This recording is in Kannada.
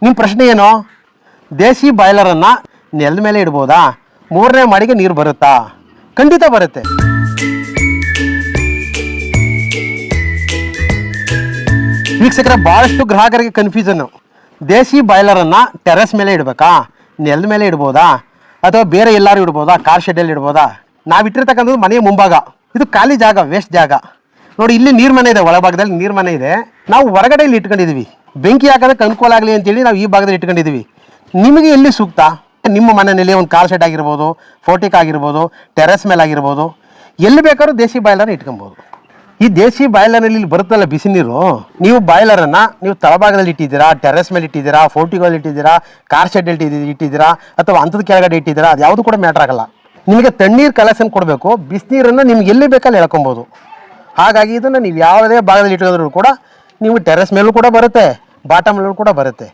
ನಿಮ್ಮ ಪ್ರಶ್ನೆ ಏನು? ದೇಸಿ ಬಾಯ್ಲರನ್ನು ನೆಲದ ಮೇಲೆ ಇಡ್ಬೋದಾ? 3ನೇ ಮಹಡಿಗೆ ನೀರು ಬರುತ್ತಾ? ಖಂಡಿತ ಬರುತ್ತೆ. ವೀಕ್ಷಕರ, ಭಾಳಷ್ಟು ಗ್ರಾಹಕರಿಗೆ ಕನ್ಫ್ಯೂಷನ್ನು. ದೇಸಿ ಬಾಯ್ಲರನ್ನು ಟೆರೆಸ್ ಮೇಲೆ ಇಡಬೇಕಾ, ನೆಲದ ಮೇಲೆ ಇಡ್ಬೋದಾ, ಅಥವಾ ಬೇರೆ ಎಲ್ಲರೂ ಇಡ್ಬೋದಾ, ಕಾರ್ ಶೆಡ್ಡಲ್ಲಿ ಇಡ್ಬೋದಾ? ನಾವು ಇಟ್ಟಿರ್ತಕ್ಕಂಥದ್ದು ಮನೆಯ ಮುಂಭಾಗ. ಇದು ಖಾಲಿ ಜಾಗ, ವೇಸ್ಟ್ ಜಾಗ. ನೋಡಿ, ಇಲ್ಲಿ ನೀರು ಮನೆ ಇದೆ, ಒಳಭಾಗದಲ್ಲಿ ನೀರು ಮನೆ ಇದೆ. ನಾವು ಹೊರಗಡೆ ಇಲ್ಲಿ ಇಟ್ಕೊಂಡಿದ್ದೀವಿ. ಬೆಂಕಿ ಹಾಕೋದಕ್ಕೆ ಅನುಕೂಲ ಆಗಲಿ ಅಂತೇಳಿ ನಾವು ಈ ಭಾಗದಲ್ಲಿ ಇಟ್ಕೊಂಡಿದ್ದೀವಿ. ನಿಮಗೆ ಎಲ್ಲಿ ಸೂಕ್ತ? ನಿಮ್ಮ ಮನೆಯಲ್ಲಿ ಒಂದು ಕಾರ್ ಶೆಡ್ ಆಗಿರ್ಬೋದು, ಫೋರ್ಟಿಕ್ ಆಗಿರ್ಬೋದು, ಟೆರೆಸ್ ಮೇಲೆ ಆಗಿರ್ಬೋದು, ಎಲ್ಲಿ ಬೇಕಾದ್ರೂ ದೇಸಿ ಬಾಯ್ಲರ್ನ ಇಟ್ಕೊಬೋದು. ಈ ದೇಸಿ ಬಾಯ್ಲರ್ನಲ್ಲಿ ಇಲ್ಲಿ ಬರುತ್ತಲ್ಲ ಬಿಸಿ ನೀರು, ನೀವು ಬಾಯ್ಲರನ್ನು ನೀವು ತಳಭಾಗದಲ್ಲಿ ಇಟ್ಟಿದ್ದೀರಾ, ಟೆರೆಸ್ ಮೇಲೆ ಇಟ್ಟಿದ್ದೀರಾ, ಫೋರ್ಟಿಗಳಲ್ಲಿ ಇಟ್ಟಿದ್ದೀರಾ, ಕಾರ್ ಶೆಡ್ಡಲ್ಲಿ ಇಟ್ಟಿದ್ದೀರಾ, ಅಥವಾ ಅಂಥದ್ದು ಕೆಳಗಡೆ ಇಟ್ಟಿದ್ದೀರಾ, ಅದು ಯಾವುದು ಕೂಡ ಮ್ಯಾಟ್ರ್ ಆಗಲ್ಲ. ನಿಮಗೆ ತಣ್ಣೀರು ಕಲೆಕ್ಷನ್ ಕೊಡಬೇಕು, ಬಿಸಿನೀರನ್ನು ನಿಮ್ಗೆ ಎಲ್ಲಿ ಬೇಕಲ್ಲಿ ಎಳ್ಕೊಬೋದು. ಹಾಗಾಗಿ ಇದನ್ನು ನೀವು ಯಾವುದೇ ಭಾಗದಲ್ಲಿ ಇಟ್ಕೊಂಡ್ರೂ ಕೂಡ ನೀವು ಟೆರೆಸ್ ಮೇಲೂ ಕೂಡ ಬರುತ್ತೆ, ಬಾಟಮ್ ಮೇಲೂ ಕೂಡ ಬರುತ್ತೆ.